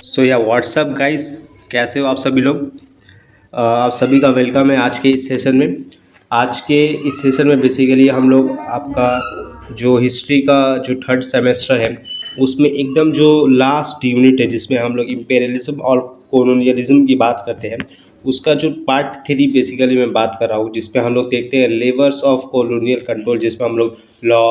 सो या WhatsApp guys, कैसे हो आप सभी लोग। आप सभी का वेलकम है आज के इस सेशन में। आज के इस सेशन में बेसिकली हम लोग आपका जो हिस्ट्री का जो थर्ड सेमेस्टर है उसमें एकदम जो लास्ट यूनिट है जिसमें हम लोग इम्पेरियलिज्म और कॉलोनियलिज्म की बात करते हैं, उसका जो पार्ट 3 बेसिकली मैं बात कर रहा हूँ, जिसपे हम लोग देखते हैं लेवर्स ऑफ कॉलोनियल कंट्रोल, जिसमें हम लोग लॉ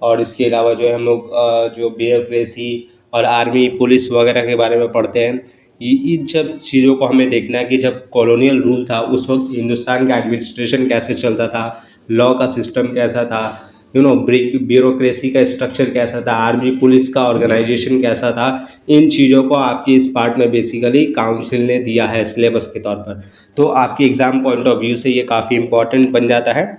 और इसके अलावा जो है हम लोग जो ब्यूरोक्रेसी और आर्मी पुलिस वगैरह के बारे में पढ़ते हैं। इन सब चीज़ों को हमें देखना है कि जब कॉलोनियल रूल था उस वक्त हिंदुस्तान का एडमिनिस्ट्रेशन कैसे चलता था, लॉ का सिस्टम कैसा था, ब्यूरोक्रेसी का स्ट्रक्चर कैसा था, आर्मी पुलिस का ऑर्गेनाइजेशन कैसा था। इन चीज़ों को आपकी इस पार्ट में बेसिकली काउंसिल ने दिया है सिलेबस के तौर पर, तो आपकी एग्ज़ाम पॉइंट ऑफ व्यू से ये काफ़ी इंपॉर्टेंट बन जाता है।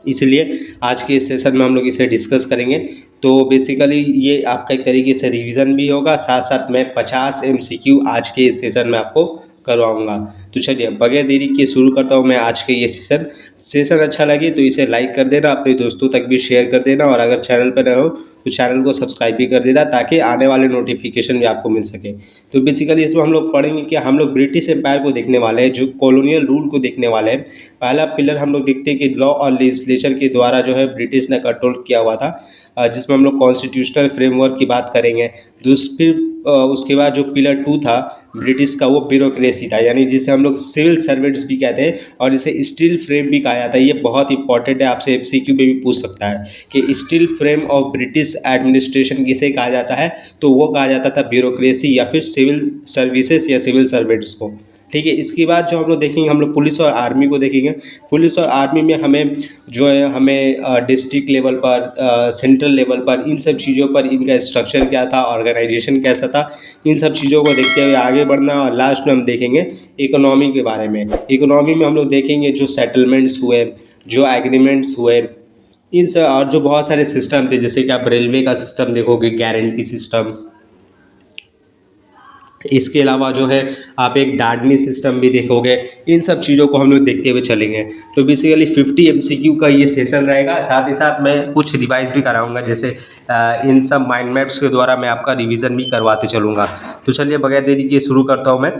इसलिए आज के इस सेशन में हम लोग इसे डिस्कस करेंगे। तो बेसिकली ये आपका एक तरीके से रिवीजन भी होगा, साथ साथ मैं 50 MCQ आज के इस सेशन में आपको करवाऊंगा। तो चलिए बगैर देरी के शुरू करता हूँ मैं आज के ये सेशन अच्छा लगे तो इसे लाइक कर देना, अपने दोस्तों तक भी शेयर कर देना, और अगर चैनल पर नए हो तो चैनल को सब्सक्राइब भी कर देना ताकि आने वाले नोटिफिकेशन भी आपको मिल सके। तो बेसिकली इसमें हम लोग पढ़ेंगे कि हम लोग ब्रिटिश एम्पायर को देखने वाले हैं, जो कॉलोनियल रूल को देखने वाले हैं। पहला पिलर हम लोग देखते हैं कि लॉ और लेजिस्लेचर के द्वारा जो है ब्रिटिश ने कंट्रोल किया हुआ था, जिसमें हम लोग कॉन्स्टिट्यूशनल फ्रेमवर्क की बात करेंगे। फिर उसके बाद जो पिलर 2 था ब्रिटिश का, वो ब्यूरोक्रेसी था, यानी जिसे हम लोग सिविल सर्वेंट्स भी कहते हैं और इसे स्टील फ्रेम भी कहा जाता है। ये बहुत इंपॉर्टेंट है, आपसे MCQ पे भी पूछ सकता है कि steel frame of British administration किसे कहा जाता है, तो वो कहा जाता था ब्यूरोक्रेसी या फिर सिविल सर्विसेज या सिविल सर्वेंट्स को। ठीक है, इसके बाद जो हम लोग देखेंगे, हम लोग पुलिस और आर्मी को देखेंगे। पुलिस और आर्मी में हमें जो है हमें डिस्ट्रिक्ट लेवल पर, सेंट्रल लेवल पर, इन सब चीज़ों पर इनका स्ट्रक्चर क्या था, ऑर्गेनाइजेशन कैसा था, इन सब चीज़ों को देखते हुए आगे बढ़ना। और लास्ट में हम देखेंगे इकोनॉमी के बारे में। इकोनॉमी में हम लोग देखेंगे जो सेटलमेंट्स हुए, जो एग्रीमेंट्स हुए, इन सब, और जो बहुत सारे सिस्टम थे, जैसे कि आप रेलवे का सिस्टम देखोगे, गारंटी सिस्टम। इसके अलावा जो है आप एक डाडनी सिस्टम भी देखोगे। इन सब चीज़ों को हम लोग देखते हुए चलेंगे। तो बेसिकली 50 MCQ का ये सेशन रहेगा। साथ ही साथ मैं कुछ रिवाइज भी कराऊंगा, जैसे इन सब माइंड मैप्स के द्वारा मैं आपका रिवीजन भी करवाते चलूँगा। तो चलिए बगैर देरी के शुरू करता हूँ मैं।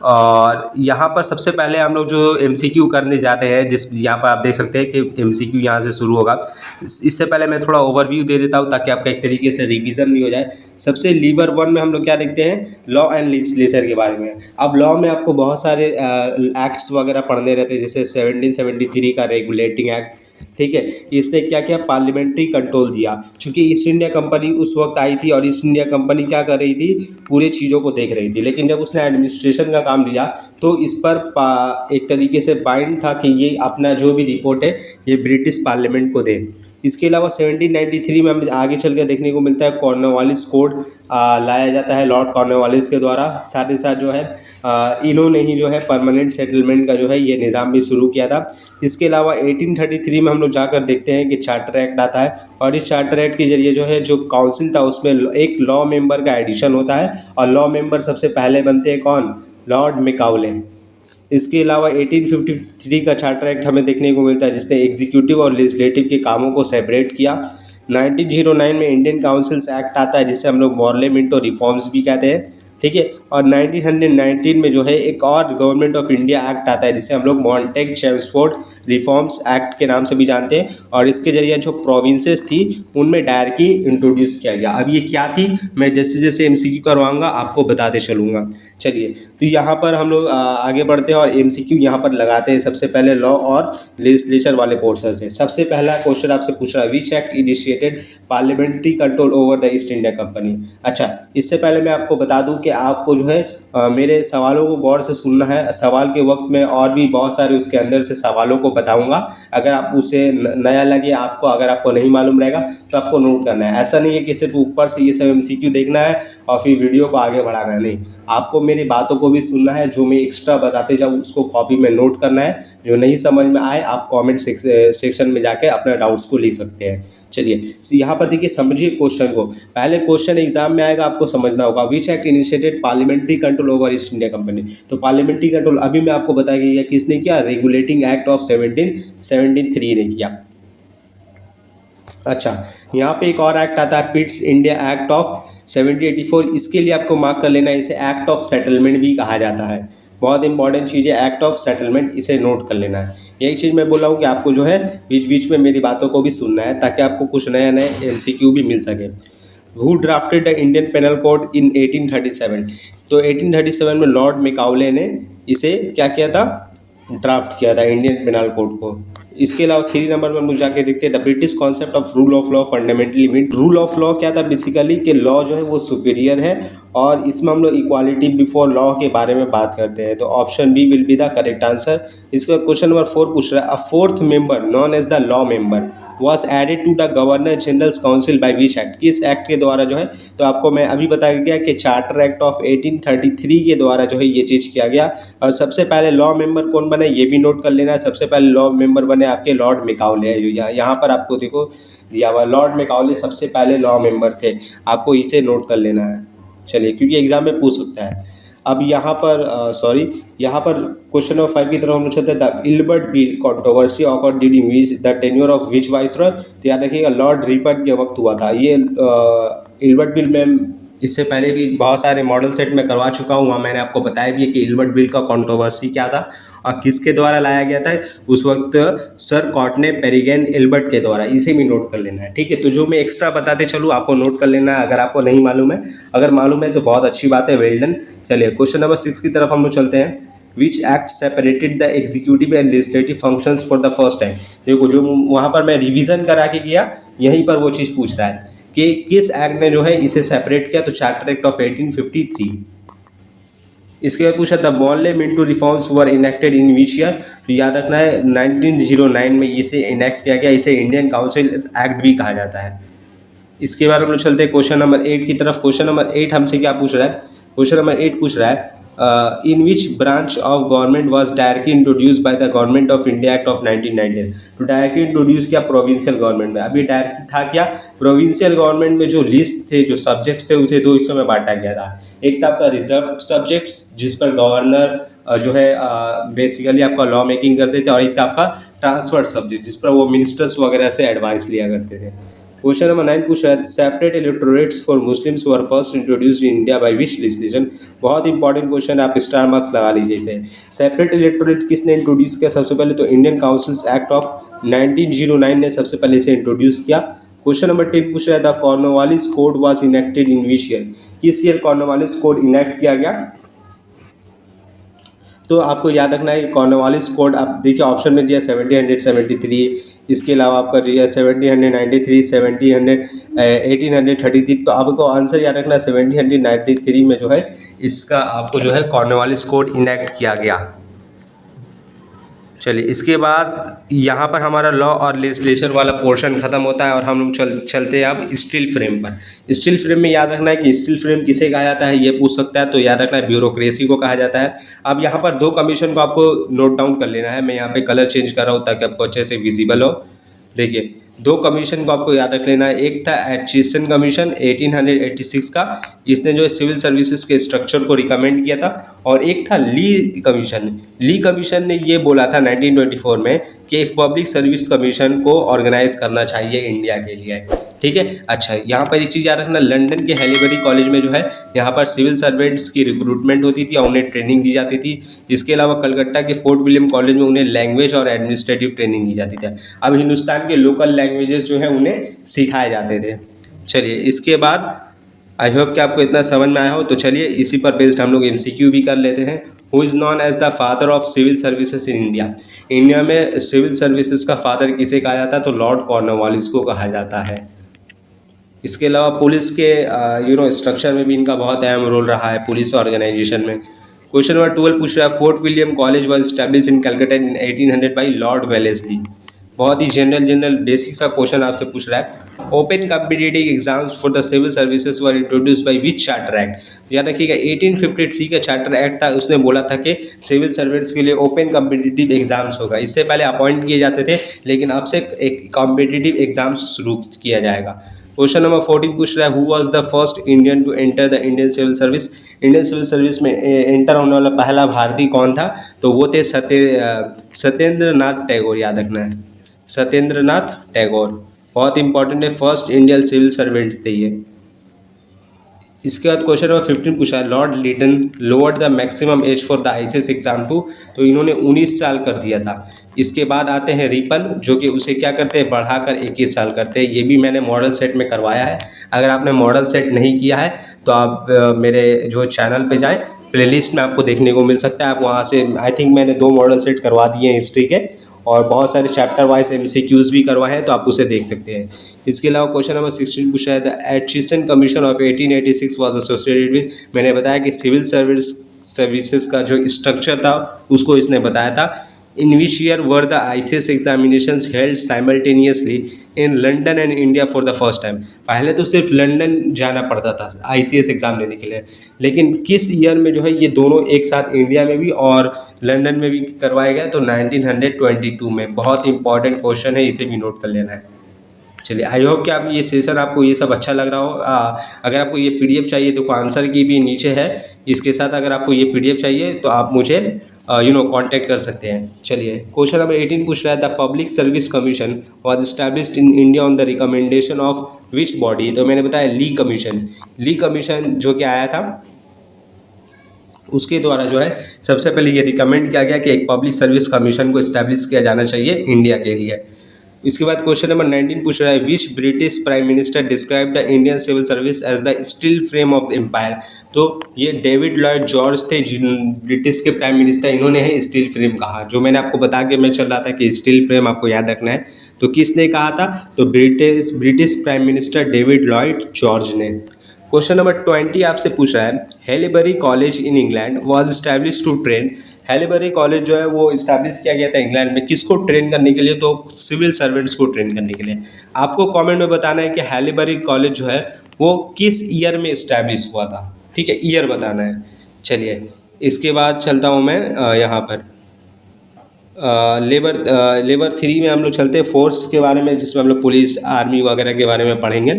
और यहाँ पर सबसे पहले हम लोग जो MCQ करने जाते हैं, जिस यहाँ पर आप देख सकते हैं कि MCQ यहाँ से शुरू होगा। इससे पहले मैं थोड़ा ओवरव्यू दे देता हूँ ताकि आपका एक तरीके से रिवीजन भी हो जाए। सबसे लीवर 1 में हम लोग क्या देखते हैं, लॉ एंड लेजिस्लेचर के बारे में। अब लॉ में आपको बहुत सारे एक्ट्स वगैरह पढ़ने रहते हैं, जैसे 1773 का रेगुलेटिंग एक्ट। ठीक है, इसने क्या किया, पार्लियामेंट्री कंट्रोल दिया। चूंकि ईस्ट इंडिया कंपनी उस वक्त आई थी और ईस्ट इंडिया कंपनी क्या कर रही थी, पूरे चीज़ों को देख रही थी, लेकिन जब उसने एडमिनिस्ट्रेशन का काम लिया तो इस पर एक तरीके से बाइंड था कि ये अपना जो भी रिपोर्ट है ये ब्रिटिश पार्लियामेंट को दे। इसके अलावा 1793 में हम आगे चल कर देखने को मिलता है कॉर्नवालिस कोड लाया जाता है लॉर्ड कॉर्नवालिस के द्वारा। साथ ही साथ जो है इन्होंने ही जो है परमानेंट सेटलमेंट का जो है ये निज़ाम भी शुरू किया था। इसके अलावा 1833 में हम लोग जाकर देखते हैं कि चार्टर एक्ट आता है, और इस चार्टर एक्ट के जरिए जो है जो काउंसिल था उसमें एक लॉ मेंबर का एडिशन होता है, और लॉ मेंबर सबसे पहले बनते हैं कौन, लॉर्ड मैकाउले। इसके अलावा 1853 का चार्टर एक्ट हमें देखने को मिलता है, जिसने एग्जीक्यूटिव और लेजिस्लेटिव के कामों को सेपरेट किया। 1909 में इंडियन काउंसिल्स एक्ट आता है, जिसे हम लोग मॉर्ले मिंटो रिफॉर्म्स भी कहते हैं। ठीक है, और 1919 में जो है एक और गवर्नमेंट ऑफ इंडिया एक्ट आता है, जिसे हम लोग मॉन्टेग चेम्सफोर्ड रिफॉर्म्स एक्ट के नाम से भी जानते हैं, और इसके जरिए जो प्रोविंसेस थी उनमें डायरकी इंट्रोड्यूस किया गया। अब ये क्या थी, मैं जैसे जैसे MCQ करवाऊंगा आपको बताते चलूँगा। चलिए, तो यहाँ पर हम लोग आगे बढ़ते हैं और MCQ यहाँ पर लगाते हैं। सबसे पहले लॉ और लेजिस्लेचर वाले पोर्शन से सबसे पहला क्वेश्चन आपसे पूछ रहा है, which act initiated parliamentary control over the east India company. अच्छा, इससे पहले मैं आपको बता दूं कि आपको जो है मेरे सवालों को गौर से सुनना है। सवाल के वक्त में और भी बहुत सारे उसके अंदर से सवालों को बताऊंगा। अगर आप उसे नया लगे आपको, अगर आपको नहीं मालूम रहेगा तो आपको नोट करना है। ऐसा नहीं है कि सिर्फ ऊपर से ये सब MCQ देखना है और फिर वीडियो को आगे बढ़ाना है, नहीं, आपको मेरी बातों को भी सुनना है। जो मैं एक्स्ट्रा बताते जाऊँ उसको कॉपी में नोट करना है। जो नहीं समझ में आए आप कमेंट सेक्शन में जाके अपने डाउट्स को ले सकते हैं। चलिए यहाँ पर देखिए, समझिए क्वेश्चन को। पहले क्वेश्चन एग्जाम में आएगा, आपको समझना होगा, which act initiated parliamentary control over east India company. तो पार्लियामेंट्री कंट्रोल अभी मैं आपको बताया गया किसने किया, रेगुलेटिंग एक्ट ऑफ 1773 ने किया। अच्छा, यहाँ पे एक और एक्ट आता है, पिट्स इंडिया एक्ट ऑफ 1784 इसके लिए आपको मार्क कर लेना है, इसे एक्ट ऑफ सेटलमेंट भी कहा जाता है। बहुत इंपॉर्टेंट चीज़ है एक्ट ऑफ सेटलमेंट, इसे नोट कर लेना है। यही चीज़ मैं बोल रहा हूँ कि आपको जो है बीच बीच में मेरी बातों को भी सुनना है ताकि आपको कुछ नए नए MCQ भी मिल सके। Who drafted the Indian penal code in 1837? तो 1837 में लॉर्ड मैकाउले ने इसे क्या किया था, ड्राफ्ट किया था इंडियन पेनल कोड को। इसके अलावा 3 नंबर में हम लोग जाके देखते हैं the British concept of rule of law fundamentally mean. Rule of law क्या था बेसिकली कि लॉ जो है वो सुपीरियर है और इसमें हम लोग इक्वालिटी बिफोर लॉ के बारे में बात करते हैं। तो option B will be the correct answer. इसके बाद क्वेश्चन नंबर 4 पूछ रहा है a fourth member known as the law member was added to the governor general's council by which act? किस एक्ट के द्वारा जो है, तो आपको मैं अभी बताया गया कि चार्टर एक्ट ऑफ 1833 के द्वारा जो है ये चीज़ किया गया। और सबसे पहले लॉ मेंबर कौन बने ये भी नोट कर लेना है। सबसे पहले लॉ मेंबर बने आपके लॉर्ड मैकाउले, जो यहाँ पर आपको देखो दिया हुआ लॉर्ड मैकाउले सबसे पहले लॉ मेंबर थे, आपको इसे नोट कर लेना है। चलिए, क्योंकि एग्जाम में पूछ सकता है। अब यहाँ पर यहाँ पर क्वेश्चन नंबर 5 की तरफ हम लोग चलते हैं। The Ilbert bill controversy occur during which the tenure of which viceroy? तो याद रखिएगा लॉर्ड रिपन के वक्त हुआ था ये। इल्बर्ट बिल में इससे पहले भी बहुत सारे मॉडल सेट में करवा चुका हूँ, वहाँ मैंने आपको बताया भी है कि इल्बर्ट बिल का कंट्रोवर्सी क्या था और किसके द्वारा लाया गया था। उस वक्त सर कॉटने पेरिगन एल्बर्ट के द्वारा, इसे भी नोट कर लेना है। ठीक है, तो जो मैं एक्स्ट्रा बताते चलूँ आपको नोट कर लेना है अगर आपको नहीं मालूम है। अगर मालूम है तो बहुत अच्छी बात है, वेल डन। चलिए क्वेश्चन नंबर 6 की तरफ हम लोग चलते हैं। Which act separated the executive and legislative functions for the first time? देखो जो वहाँ पर मैं रिवीजन करा के गया, यहीं पर वो चीज़ पूछ रहा है कि किस एक्ट ने जो है इसे सेपरेट किया। तो चार्टर एक्ट ऑफ 1853। इसके बाद पूछा the Morley Minto reforms were enacted in which year? तो याद रखना है 1909 में इसे इनेक्ट किया गया। इसे इंडियन काउंसिल एक्ट भी कहा जाता है। इसके बाद हम लोग चलते हैं क्वेश्चन नंबर 8 की तरफ। क्वेश्चन नंबर 8 हमसे क्या पूछ रहा है? क्वेश्चन नंबर 8 पूछ रहा है in which branch of government was directly introduce by the Government of India Act of 1919? तो डायरेक्टली इंट्रोड्यूस किया प्रोविंशियल गवर्नमेंट में। अभी डायरेक्ट था क्या, प्रोविंशियल गवर्नमेंट में जो लिस्ट थे, जो सब्जेक्ट्स थे, उसे 2 हिस्सों में बांटा गया था। एक था आपका रिजर्व सब्जेक्ट्स जिस पर गवर्नर जो है बेसिकली आपका लॉ मेकिंग करते थे, और एक था आपका ट्रांसफर्ड सब्जेक्ट जिस पर वो मिनिस्टर्स वगैरह से एडवाइस लिया करते थे। क्वेश्चन नंबर 9 पूछ रहा है separate electorates for Muslims were first introduced in India by which legislation? बहुत इंपॉर्टेंट क्वेश्चन है, आप स्टार मार्क्स लगा लीजिए इसे। सेपरेट इलेक्टोरेट किसने इंट्रोड्यूस किया? सबसे पहले तो इंडियन काउंसिल्स एक्ट ऑफ 1909 ने सबसे पहले इसे इंट्रोड्यूस किया। क्वेश्चन नंबर 10 पूछ रहा है the Cornwallis code was enacted in which year? किस ईयर कॉर्नवालिस कोड इनेक्ट किया गया? तो आपको याद रखना है कॉर्नवालिस कोड, आप देखिए ऑप्शन में दिया 1773, इसके अलावा आपका दिया 1793, 1833। तो आपको आंसर याद रखना है 1793 में जो है इसका आपको जो है कॉर्नवालिस कोड इनेक्ट किया गया। चलिए इसके बाद यहाँ पर हमारा लॉ और लेजिस्लेशन वाला पोर्शन खत्म होता है और हम लोग चलते हैं अब स्टील फ्रेम पर। स्टील फ्रेम में याद रखना है कि स्टील फ्रेम किसे कहा जाता है ये पूछ सकता है, तो याद रखना है ब्यूरोक्रेसी को कहा जाता है। अब यहाँ पर 2 कमीशन को आपको नोट डाउन कर लेना है। मैं यहाँ पे कलर चेंज कर रहा हूँ ताकि आपको अच्छे से विजिबल हो। देखिए 2 कमीशन को आपको याद रख लेना है। एक था एटचिसन कमीशन 1886 का, इसने जो है सिविल सर्विसेज के स्ट्रक्चर को रिकमेंड किया था, और एक था ली कमीशन। ली कमीशन ने ये बोला था 1924 में कि एक पब्लिक सर्विस कमीशन को ऑर्गेनाइज करना चाहिए इंडिया के लिए। ठीक है, अच्छा यहाँ पर एक चीज़ याद रखना, लंदन के हैलीबरी कॉलेज में जो है यहाँ पर सिविल सर्वेंट्स की रिक्रूटमेंट होती थी और उन्हें ट्रेनिंग दी जाती थी। इसके अलावा कलकत्ता के फोर्ट विलियम कॉलेज में उन्हें लैंग्वेज और एडमिनिस्ट्रेटिव ट्रेनिंग दी जाती थी। अब हिंदुस्तान के लोकल लैंग्वेजेस जो है उन्हें सिखाए जाते थे। चलिए इसके बाद आई होप कि आपको इतना समझ में आया हो। तो चलिए इसी पर बेस्ड हम लोग MCQ भी कर लेते हैं। Who is known as the father of civil services in India? India में सिविल सर्विसेज का फादर किसे कहा जाता है? तो लॉर्ड कॉर्नवालिस को कहा जाता है। इसके अलावा पुलिस के स्ट्रक्चर में भी इनका बहुत अहम रोल रहा है पुलिस ऑर्गेनाइजेशन में। क्वेश्चन नंबर 12 पूछ रहा है Fort William College was establish in Calcutta in 1800 by Lord Wellesley. बहुत ही जनरल बेसिक सा क्वेश्चन आपसे पूछ रहा है। Open competitive exams for the civil services were introduce by which charter act? याद रखिएगा 1853 का चार्टर एक्ट था, उसने बोला था कि सिविल सर्विस के लिए ओपन कॉम्पिटिटिव एग्जाम्स होगा। इससे पहले अपॉइंट किए जाते थे, लेकिन अब से एक कॉम्पिटिटिव एग्जाम्स शुरू किया जाएगा। क्वेश्चन नंबर 14 पूछ रहा है who was the first Indian to enter the Indian civil service? Indian civil service में एंटर होने वाला पहला भारतीय कौन था? तो वो थे सत्येंद्र नाथ टैगोर। याद रखना है सत्येंद्र नाथ टैगोर, बहुत इंपॉर्टेंट है, फर्स्ट इंडियन सिविल सर्वेंट थे ये। इसके बाद क्वेश्चन नंबर 15 पूछा है, Lord Lytton lowered the maximum age for the ICS exam to, तो इन्होंने 19 साल कर दिया था। इसके बाद आते हैं रिपन, जो कि उसे क्या करते हैं, बढ़ाकर 21 साल करते हैं। ये भी मैंने मॉडल सेट में करवाया है। अगर आपने मॉडल सेट नहीं किया है तो आप मेरे जो चैनल पे जाएं, प्लेलिस्ट में आपको देखने को मिल सकता है। आप वहाँ से, आई थिंक मैंने 2 मॉडल सेट करवा दिए हैं हिस्ट्री के, और बहुत सारे चैप्टर वाइज एमसीक्यूज भी करवाए हैं, तो आप उसे देख सकते हैं। इसके अलावा क्वेश्चन नंबर 16 पूछा है, the Aitchison commission of 1886 was associated with, मैंने बताया कि सिविल सर्विसेज का जो स्ट्रक्चर था उसको इसने बताया था। In which year were the ICS examinations held simultaneously in London and India for the first time. पहले तो सिर्फ लंदन जाना पड़ता था आईसीएस एग्ज़ाम लेने के लिए, लेकिन किस ईयर में जो है ये दोनों एक साथ इंडिया में भी और लंदन में भी करवाए गए, तो 1922 में। बहुत इंपॉर्टेंट क्वेश्चन है, इसे भी नोट कर लेना है। चलिए, आई होप कि आप ये सेशन आपको ये सब अच्छा लग रहा हो। अगर आपको ये पीडीएफ चाहिए तो आंसर की भी नीचे है। इसके साथ अगर आपको ये पीडीएफ चाहिए तो आप मुझे कांटेक्ट कर सकते हैं। चलिए, क्वेश्चन नंबर 18 पूछ रहा है, the public service commission was established in India on the recommendation of which body, तो मैंने बताया ली कमीशन। ली कमीशन जो कि आया था, उसके द्वारा जो है सबसे पहले ये रिकमेंड किया गया कि एक पब्लिक सर्विस कमीशन को इस्टेब्लिश किया जाना चाहिए इंडिया के लिए। इसके बाद क्वेश्चन नंबर 19 पूछ रहा है, which British prime minister describe the Indian civil service as the steel frame of the empire, तो ये डेविड लॉयड जॉर्ज थे, ब्रिटिश के प्राइम मिनिस्टर, इन्होंने है स्टील फ्रेम कहा। जो मैंने आपको बता के मैं चल रहा था कि स्टील फ्रेम आपको याद रखना है, तो किसने कहा था, तो British prime minister David Lloyd George ने। क्वेश्चन नंबर 20 आपसे पूछ रहा है, Haileybury college in England was establish to train, Haileybury college जो है वो इस्टेब्लिश किया गया था इंग्लैंड में, किसको ट्रेन करने के लिए, तो सिविल सर्वेंट्स को ट्रेन करने के लिए। आपको कमेंट में बताना है कि हेलीबरी कॉलेज जो है वो किस ईयर में इस्टेब्लिश हुआ था, ठीक है, ईयर बताना है। चलिए, इसके बाद चलता हूँ मैं यहाँ पर लेबर 3 में हम लोग चलते हैं, फोर्स के बारे में, जिसमें हम लोग पुलिस आर्मी वगैरह के बारे में पढ़ेंगे।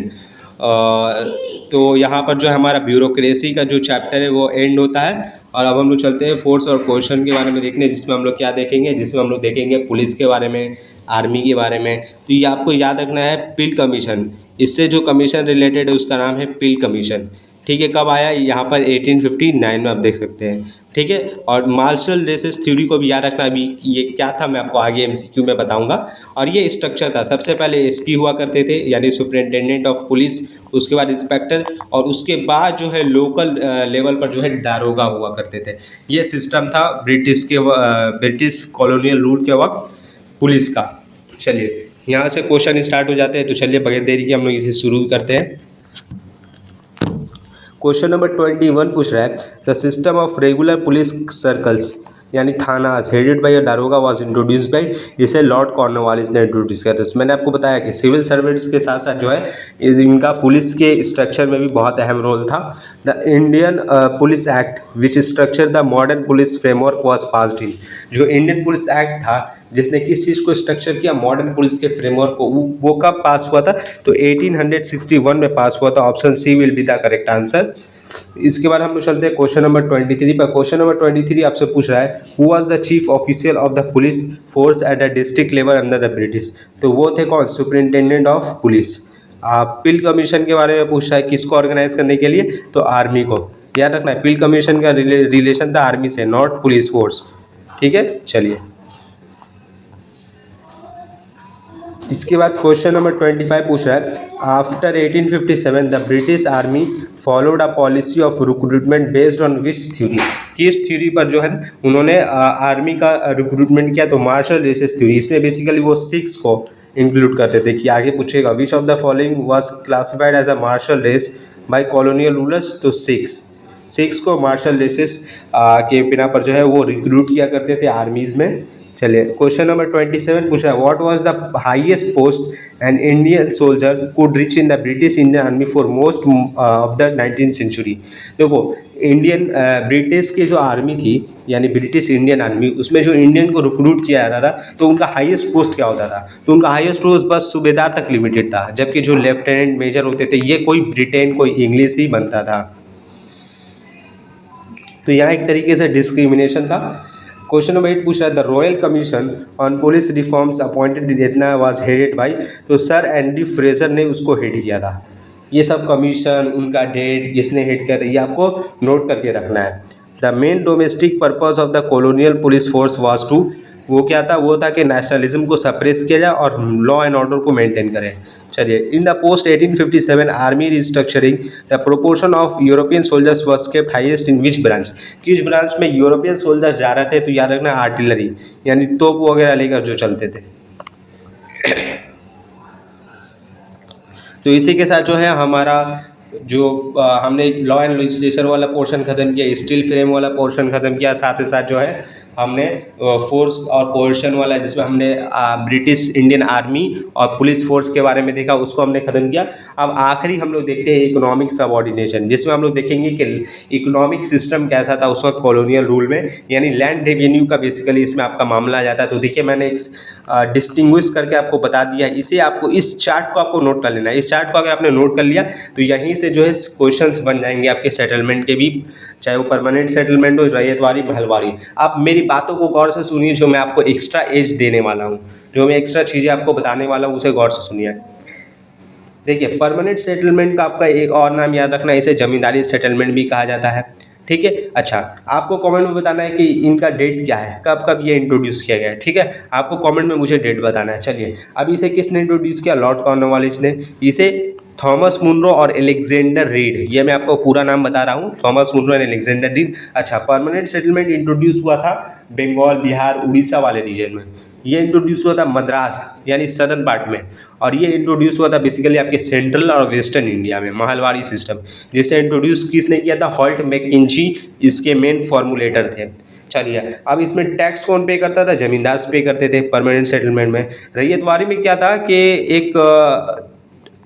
तो यहाँ पर जो हमारा ब्यूरोक्रेसी का जो चैप्टर है वो एंड होता है, और अब हम लोग चलते हैं फोर्स और क्वेश्चन के बारे में देखने, जिसमें हम लोग क्या देखेंगे, जिसमें हम लोग देखेंगे पुलिस के बारे में, आर्मी के बारे में। तो ये आपको याद रखना है, पिल कमीशन, इससे जो कमीशन रिलेटेड है उसका नाम है पिल कमीशन, ठीक है। कब आया, यहाँ पर 1859 में आप देख सकते हैं, ठीक है। और मार्शल रेसेस थ्योरी को भी याद रखना, अभी ये क्या था मैं आपको आगे एमसीक्यू में बताऊंगा। और ये स्ट्रक्चर था, सबसे पहले एसपी हुआ करते थे, यानी सुपरिटेंडेंट ऑफ पुलिस, उसके बाद इंस्पेक्टर, और उसके बाद जो है लोकल लेवल पर जो है दारोगा हुआ करते थे। ये सिस्टम था ब्रिटिश कॉलोनियल रूल के वक्त पुलिस का। चलिए, यहाँ से क्वेश्चन स्टार्ट हो जाते हैं, तो चलिए बगैर देरी के हम लोग इसे शुरू करते हैं। क्वेश्चन नंबर 21 पूछ रहा है, the system of regular police circles यानी थाना हेडेड बाई दारोगा वाज इंट्रोड्यूस बाई, जिसे लॉर्ड कॉर्नवालिस ने इंट्रोड्यूस किया था। तो मैंने आपको बताया कि सिविल सर्वेंट्स के साथ साथ जो है इनका पुलिस के स्ट्रक्चर में भी बहुत अहम रोल था। The Indian police act which structure the modern police framework was passed in, जो इंडियन पुलिस एक्ट था जिसने किस चीज़ को स्ट्रक्चर किया, मॉडर्न पुलिस के फ्रेमवर्क को, वो कब पास हुआ था, तो 1861 में पास हुआ था। Option C will be the correct answer. इसके बाद हम लोग चलते हैं क्वेश्चन नंबर 23 पर। क्वेश्चन नंबर 23 आपसे पूछ रहा है, who was the chief official of the police force at the district level under the British, तो वो थे कौन, superintendent of police. Pill commission के बारे में पूछ रहा है, किसको ऑर्गेनाइज करने के लिए, तो आर्मी को। याद रखना है, पिल कमीशन का रिलेशन था आर्मी से, नॉट पुलिस फोर्स, ठीक है। चलिए, इसके बाद क्वेश्चन नंबर 25 पूछ रहा है, after 1857 the British army followed a policy of recruitment based on which theory, किस थ्योरी पर जो है उन्होंने आर्मी का रिक्रूटमेंट किया, तो मार्शल रेसेस थ्योरी। इसमें बेसिकली वो सिक्स को इंक्लूड करते थे, कि आगे पूछेगा which of the following was classified as a martial race by colonial rulers, तो सिक्स को मार्शल रेसेस के बिना पर जो है वो रिक्रूट किया करते थे आर्मीज़ में। चलिए, क्वेश्चन नंबर 27 पूछ रहा है, what was the highest post an Indian soldier could reach in the British Indian army for most of the 19th century. देखो, ब्रिटिश की जो आर्मी थी यानी ब्रिटिश इंडियन आर्मी, उसमें जो इंडियन को रिक्रूट किया जाता था तो उनका हाईएस्ट पोस्ट क्या होता था, तो उनका हाईएस्ट पोस्ट बस सूबेदार तक लिमिटेड था, जबकि जो लेफ्टिनेंट मेजर होते थे ये कोई ब्रिटेन कोई इंग्लिश ही बनता था। तो यहाँ एक तरीके से डिस्क्रिमिनेशन था। क्वेश्चन नंबर 8 पूछ रहा है, the royal commission on police reforms appointed इतना वाज हेडेड बाई, तो सर एंडी फ्रेजर ने उसको हेड किया था, ये सब कमीशन, उनका डेट, किसने हिट कर, ये आपको नोट करके रखना है। The main domestic purpose of the colonial police force was to, वो क्या था, वो था कि नेशनलिज्म को सप्रेस किया जाए और लॉ एंड ऑर्डर को मेंटेन करें। चलिए, in the post 1857 army restructuring the proportion of European soldiers was kept highest in which branch, किस ब्रांच में यूरोपियन सोल्जर्स जा रहे थे, तो याद रखना आर्टिलरी, यानी तोप वगैरह लेकर जो चलते थे। तो इसी के साथ जो है हमारा जो हमने लॉ एंड लेजिस्लेचर वाला पोर्शन ख़त्म किया, स्टील फ्रेम वाला पोर्शन ख़त्म किया, साथ ही साथ जो है हमने फोर्स और कोएर्शन वाला, जिसमें हमने ब्रिटिश इंडियन आर्मी और पुलिस फोर्स के बारे में देखा, उसको हमने ख़त्म किया। अब आखिरी हम लोग देखते हैं इकोनॉमिक सबऑर्डिनेशन, जिसमें हम लोग देखेंगे कि इकोनॉमिक सिस्टम कैसा था उस वक्त कॉलोनियल रूल में, यानी लैंड रेवेन्यू का बेसिकली इसमें आपका मामला आ जाता है। तो देखिए, मैंने एक डिस्टिंग्विश करके आपको बता दिया, इसे आपको, इस चार्ट को आपको नोट कर लेना है। इस चार्ट को अगर आपने नोट कर लिया तो यहीं से जो है क्वेश्चंस बन जाएंगे आपके सेटलमेंट के भी, चाहे वो परमानेंट सेटलमेंट हो, रैयतवाड़ी, महलवाड़ी। आप मेरी बातों को गौर से सुनिए, जो मैं आपको एक्स्ट्रा एज देने वाला हूँ, जो मैं एक्स्ट्रा चीज़ें आपको बताने वाला हूँ, उसे गौर से सुनिए। देखिए, परमानेंट सेटलमेंट का आपका एक और नाम याद रखना है, इसे जमींदारी सेटलमेंट भी कहा जाता है। ठीक है, अच्छा, आपको कमेंट में बताना है कि इनका डेट क्या है, कब कब ये इंट्रोड्यूस किया गया है। ठीक है, आपको कमेंट में मुझे डेट बताना है। चलिए, अब इसे किसने इंट्रोड्यूस किया, लॉर्ड कॉर्नवालिस ने। इसे थॉमस मुनरो और एलेक्जेंडर रीड, ये मैं आपको पूरा नाम बता रहा हूँ, Thomas Munro and Alexander Reid. अच्छा, परमानेंट सेटलमेंट इंट्रोड्यूस हुआ था बंगाल, बिहार, उड़ीसा वाले रीजन में। ये इंट्रोड्यूस हुआ था मद्रास यानी सदर्न पार्ट में, और ये इंट्रोड्यूस हुआ था बेसिकली आपके सेंट्रल और वेस्टर्न इंडिया में, महलवाड़ी सिस्टम, जिसे इंट्रोड्यूस किसने किया था, हॉल्ट मैकिंची इसके मेन फॉर्मुलेटर थे। चलिए, अब इसमें टैक्स कौन पे करता था, जमींदार पे करते थे परमानेंट सेटलमेंट में। रैयतवाड़ी में क्या था कि एक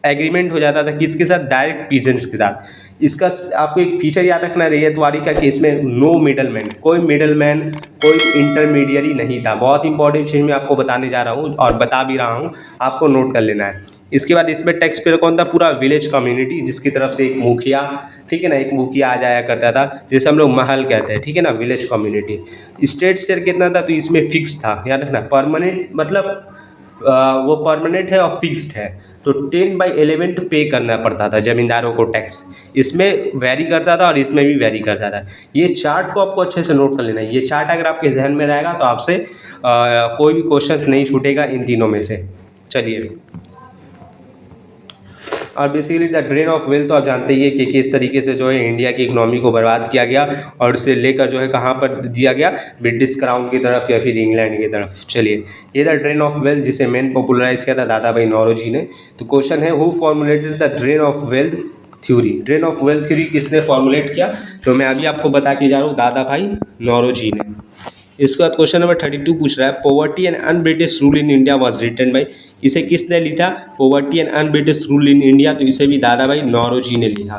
एग्रीमेंट हो जाता था किसके साथ, डायरेक्ट पीजेंट्स के साथ। इसका आपको एक फीचर याद रखना है रैयतवाड़ी का, कि इसमें नो मिडलमैन, कोई मिडलमैन, कोई इंटरमीडियरी नहीं था। बहुत इंपॉर्टेंट चीज़ मैं आपको बताने जा रहा हूँ और बता भी रहा हूँ, आपको नोट कर लेना है। इसके बाद इसमें टैक्स पेयर कौन था, पूरा विलेज कम्युनिटी, जिसकी तरफ से एक मुखिया, ठीक है ना, एक मुखिया आ जाया करता था, जिसे हम लोग महल कहते हैं, ठीक है ना, विलेज कम्युनिटी। स्टेट शेयर कितना था, तो इसमें फिक्स था, याद रखना। परमानेंट मतलब वो परमानेंट है और फिक्स्ड है, तो 10/11 पे करना पड़ता था जमींदारों को टैक्स। इसमें वेरी करता था और इसमें भी वेरी करता था। ये चार्ट को आपको अच्छे से नोट कर लेना है। ये चार्ट अगर आपके जहन में रहेगा तो आपसे कोई भी क्वेश्चन नहीं छूटेगा इन तीनों में से। चलिए, और basically the drain of wealth, तो आप जानते ही है कि किस तरीके से जो है इंडिया की इकोनॉमी को बर्बाद किया गया और उसे लेकर जो है कहाँ पर दिया गया, ब्रिटिश क्राउन की तरफ या फिर इंग्लैंड की तरफ। चलिए, ये द ड्रेन ऑफ वेल्थ, जिसे मेन पॉपुलराइज किया था दादा भाई नौरोजी ने। तो क्वेश्चन है, who formulated the drain of wealth theory, drain of wealth theory किसने फॉर्मुलेट किया, तो मैं अभी आपको बता के जा रहा हूँ, दादा भाई नौरोजी ने। इसके बाद क्वेश्चन नंबर 32 पूछ रहा है, poverty and un British rule in India was written by, इसे किसने लिखा, poverty and un British rule in India, तो इसे भी दादा भाई नौरोजी ने लिखा।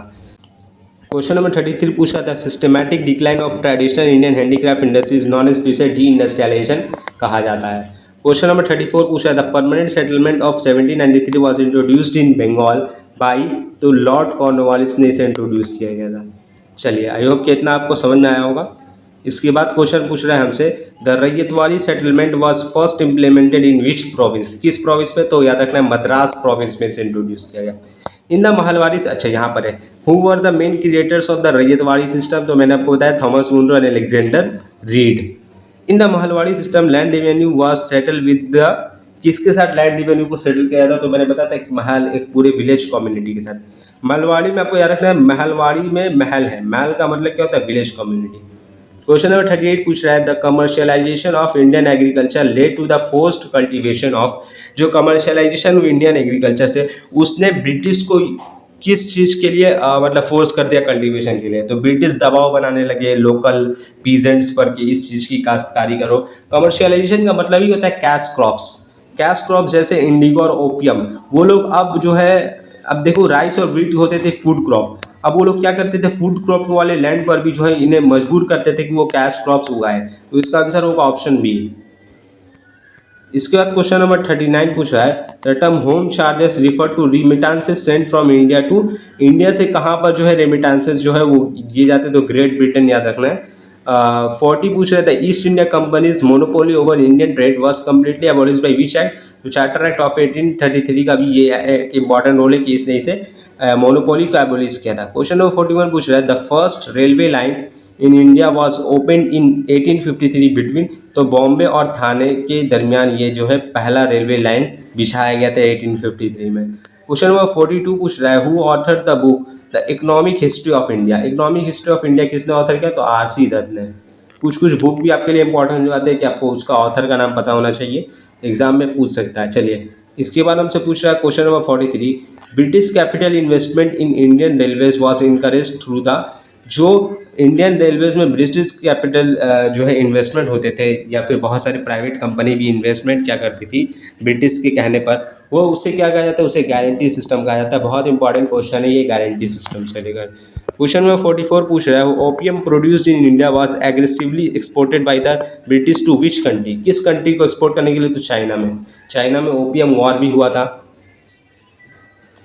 क्वेश्चन नंबर 33 पूछ रहा था, systematic decline of traditional Indian handicraft industries known as, इसे डी इंडस्ट्रियलाइजेशन कहा जाता है। क्वेश्चन नंबर 34 पूछ रहा था, permanent settlement of 1793 was introduced in Bengal by, तो लॉर्ड कॉर्नवालिस ने इसे इंट्रोड्यूस किया गया था। चलिए, आई होप कि इतना आपको समझ में आया होगा। इसके बाद क्वेश्चन पूछ रहा है हमसे, the ryotwari settlement was first implemented in which province, किस प्रोविंस में, तो याद रखना है मद्रास प्रोविंस में से इंट्रोड्यूस किया गया। इन द महलवाड़ी, अच्छा यहाँ पर है, who were the main creators of the ryotwari system, तो मैंने आपको बताया Thomas Munro and Alexander Reid. In the Mahalwari system land revenue was settle with the, किसके साथ लैंड रेवेन्यू को सेटल किया था, तो मैंने बताया था एक महल, एक पूरे विलेज कम्युनिटी के साथ। महलवाड़ी में आपको याद रखना है, महलवाड़ी में महल है, महल का मतलब क्या होता है, विलेज कम्युनिटी। क्वेश्चन नंबर 38 पूछ रहा है, the commercialisation of Indian agriculture led to the forced cultivation of, जो कमर्शियलाइजेशन हुई इंडियन एग्रीकल्चर से, उसने ब्रिटिश को किस चीज़ के लिए मतलब फोर्स कर दिया, कल्टीवेशन के लिए। तो ब्रिटिश दबाव बनाने लगे लोकल पीजेंट्स पर कि इस चीज़ की काश्तकारी करो। कमर्शियलाइजेशन का मतलब ही होता है कैश क्रॉप्स, कैश क्रॉप्स जैसे इंडिगो और ओपियम, वो लोग अब जो है, अब देखो राइस और व्हीट होते थे फूड क्रॉप, अब वो लोग क्या करते थे, फूड क्रॉप वाले लैंड पर भी जो है इन्हें मजबूर करते थे कि वो कैश क्रॉप्स उगाए। तो इसका आंसर होगा ऑप्शन बी। इसके बाद क्वेश्चन नंबर 39 पूछ रहा है, the term home charges refer to remittances sent from India to, India से कहाँ पर जो है रेमिटांसेस जो है वो दिए जाते हैं, तो ग्रेट ब्रिटेन याद रखना है। 40 पूछ रहा था east India companies monopoly over Indian trade was completely abolished bye which act. तो चार्टर एक्ट ऑफ 1833 का भी ये एक इंपॉर्टेंट रोल है कि इसने इसे मोनोपोली को एबॉलिश किया था। क्वेश्चन नंबर 41 पूछ रहा है the first railway line in India was open in 1853 between. तो बॉम्बे और थाने के दरमियान ये जो है पहला रेलवे लाइन बिछाया गया था 1853 में। क्वेश्चन नंबर 42 पूछ रहा है who author the book the economic history of India. Economic history of India किसने ऑथर किया? तो आर.सी. दत्त ने। कुछ कुछ बुक भी आपके लिए इंपॉर्टेंट हो जाते हैं कि आपको उसका ऑथर का नाम पता होना चाहिए, एग्जाम में पूछ सकता है। चलिए इसके बाद हमसे पूछ रहा है question number 43 British capital investment in Indian railways was encourage through the. जो इंडियन रेलवेज में ब्रिटिश कैपिटल जो है इन्वेस्टमेंट होते थे या फिर बहुत सारी प्राइवेट कंपनी भी इन्वेस्टमेंट क्या करती थी ब्रिटिश के कहने पर, वो उससे क्या कहा जाता है? उसे गारंटी सिस्टम कहा जाता है। बहुत इंपॉर्टेंट क्वेश्चन है ये गारंटी सिस्टम चलेगा। क्वेश्चन नंबर 44 पूछ रहा है opium produced in India was aggressively exported by the British to which country. किस कंट्री को एक्सपोर्ट करने के लिए? तो चाइना में। चाइना में ओपियम वॉर भी हुआ था।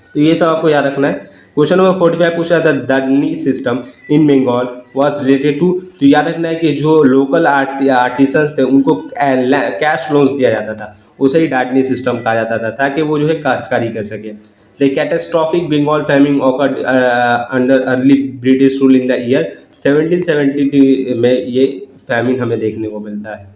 तो ये सब आपको याद रखना है। क्वेश्चन नंबर 45 पूछ रहा था Dadni system in Bengal was related to. तो याद रखना है कि जो लोकल आर्टिसंस थे उनको कैश लोन्स दिया जाता था, उसे ही डाडनी सिस्टम कहा जाता था ताकि वो जो है काश्तकारी कर सके। The catastrophic Bengal famine occurred under early British rule in the year 1772 में ये फैमिन हमें देखने को मिलता है।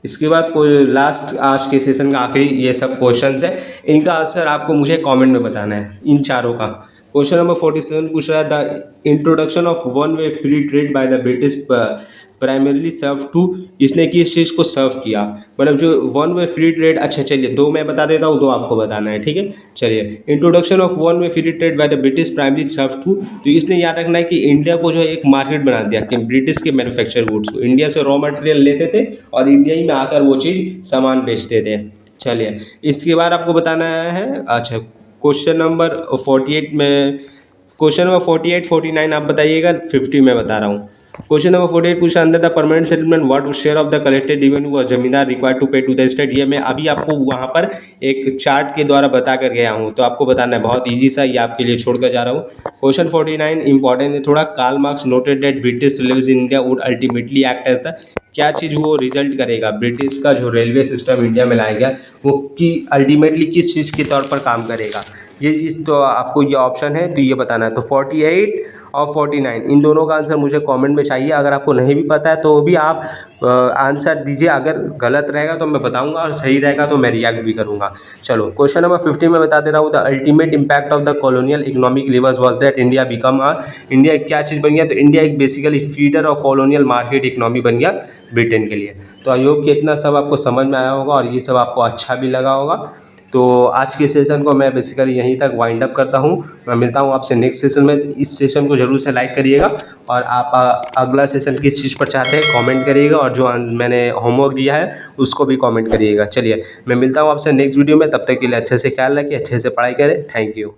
इसके बाद कोई लास्ट आज के सेशन का आखिरी ये सब क्वेश्चंस है, इनका आंसर आपको मुझे कमेंट में बताना है इन चारों का। क्वेश्चन नंबर 47 पूछ रहा है the introduction of one way free trade by the British primarily serve to. इसने किस चीज़ को सर्व किया? मतलब जो वन वे फ्री ट्रेड। अच्छा चलिए दो मैं बता देता हूँ, दो आपको बताना है, ठीक है। चलिए introduction of one way free trade by the British primary serve to. तो इसने याद रखना है कि इंडिया को जो है एक मार्केट बना दिया कि ब्रिटिश के मैन्युफैक्चर गुड्स को इंडिया से रॉ मटेरियल लेते थे और इंडिया ही में आकर वो चीज़ सामान बेचते थे। चलिए इसके बाद आपको बताना है। अच्छा क्वेश्चन नंबर 48 में, क्वेश्चन नंबर 48, 49 आप बताइएगा, 50 मैं बता रहा हूँ। क्वेश्चन नंबर 48 पूछा अंदर the permanent settlement what share of the collected revenue was जमींदार रिक्वायर्ड टू पे टू द स्टेट। ये मैं अभी आपको वहाँ पर एक चार्ट के द्वारा बता कर गया हूँ, तो आपको बताना है। बहुत ईजी सा, ये आपके लिए छोड़ कर जा रहा हूँ। क्वेश्चन 49 इंपॉर्टेंट है थोड़ा। Karl Marx noted that British railways in India would ultimately act as the. क्या चीज़ वो रिजल्ट करेगा? ब्रिटिश का जो रेलवे सिस्टम इंडिया में लाया गया वो कि अल्टीमेटली किस चीज़ के तौर पर काम करेगा? ये इस तो आपको ये ऑप्शन है, तो ये बताना है। तो 48 और 49 इन दोनों का आंसर मुझे कमेंट में चाहिए। अगर आपको नहीं भी पता है तो भी आप आंसर दीजिए। अगर गलत रहेगा तो मैं बताऊंगा और सही रहेगा तो मैं रिएक्ट भी करूंगा। चलो क्वेश्चन नंबर 50 में बता दे रहा हूँ। The ultimate impact of the colonial economic levers was that India become a. India क्या चीज़ बन गया? तो इंडिया एक बेसिकली फीडर और कॉलोनियल मार्केट इकोनॉमी बन गया ब्रिटेन के लिए। तो आई होप कि इतना सब आपको समझ में आया होगा और ये सब आपको अच्छा भी लगा होगा। तो आज के सेशन को मैं बेसिकली यहीं तक वाइंड अप करता हूँ। मैं मिलता हूँ आपसे नेक्स्ट सेशन में। इस सेशन को जरूर से लाइक करिएगा और आप अगला सेशन किस चीज़ पर चाहते हैं कमेंट करिएगा और जो मैंने होमवर्क दिया है उसको भी कमेंट करिएगा। चलिए मैं मिलता हूँ आपसे नेक्स्ट वीडियो में, तब तक के लिए अच्छे से ख्याल रखिए, अच्छे से पढ़ाई करें। Thank you.